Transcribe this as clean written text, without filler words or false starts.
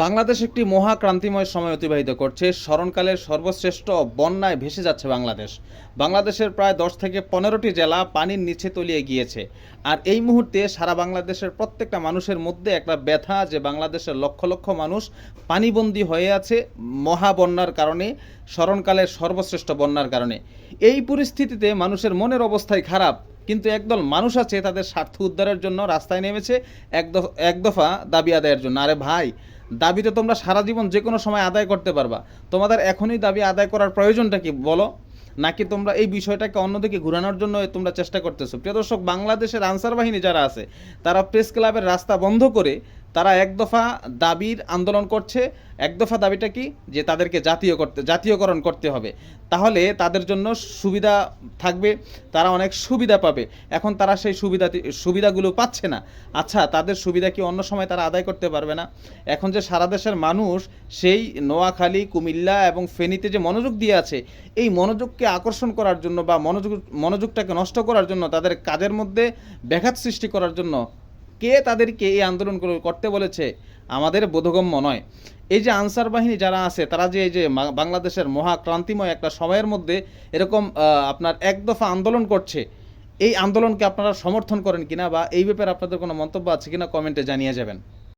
বাংলাদেশ একটি মহাক্রান্তিময় সময় অতিবাহিত করছে। স্মরণকালের সর্বশ্রেষ্ঠ বন্যায় ভেসে যাচ্ছে বাংলাদেশ। বাংলাদেশের প্রায় ১০ থেকে ১৫টি জেলা পানির নিচে তলিয়ে গিয়েছে। আর এই মুহূর্তে সারা বাংলাদেশের প্রত্যেকটা মানুষের মধ্যে একটা ব্যথা যে বাংলাদেশের লক্ষ লক্ষ মানুষ পানিবন্দী হয়ে আছে মহাবন্যার কারণে, স্মরণকালের সর্বশ্রেষ্ঠ বন্যার কারণে। এই পরিস্থিতিতে মানুষের মনের অবস্থাই খারাপ, কিন্তু একদল মানুষ আছে তাদের স্বার্থ উদ্ধারের জন্য রাস্তায় নেমেছে এক দফা দাবি আদায়ের জন্য। আরে ভাই, দাবি তো তোমরা সারা জীবন যে কোনো সময় আদায় করতে পারবা। তোমাদের এখনই দাবি আদায় করার প্রয়োজনটা কি বলো? নাকি তোমরা এই বিষয়টাকে অন্যদিকে ঘুরানোর জন্য তোমরা চেষ্টা করতেছো? প্রিয় দর্শক, বাংলাদেশের আনসার বাহিনী যারা আছে তারা প্রেস ক্লাবের রাস্তা বন্ধ করে তারা এক দফা দাবির আন্দোলন করছে। এক দফা দাবিটা কি? যে তাদেরকে জাতীয়করণ করতে হবে, তাহলে তাদের জন্য সুবিধা থাকবে, তারা অনেক সুবিধা পাবে। এখন তারা সেই সুবিধাগুলো পাচ্ছে না। আচ্ছা, তাদের সুবিধা কি অন্য সময় তারা আদায় করতে পারবে না? এখন যে সারা দেশের মানুষ সেই নোয়াখালী, কুমিল্লা এবং ফেনীতে যে মনোযোগ দিয়ে আছে, এই মনোযোগকে আকর্ষণ করার জন্য বা মনোযোগটাকে নষ্ট করার জন্য, তাদের কাজের মধ্যে ব্যাঘাত সৃষ্টি করার জন্য কে তাদেরকে এই আন্দোলনগুলো করতে বলেছে আমাদের বোধগম্য নয়। এই যে আনসার বাহিনী যারা আছে তারা যে এই যে বাংলাদেশের মহাক্রান্তিময় একটা সময়ের মধ্যে এরকম আপনার এক দফা আন্দোলন করছে, এই আন্দোলনকে আপনারা সমর্থন করেন কিনা বা এই ব্যাপারে আপনাদের কোনো মন্তব্য আছে কিনা কমেন্টে জানিয়ে যাবেন।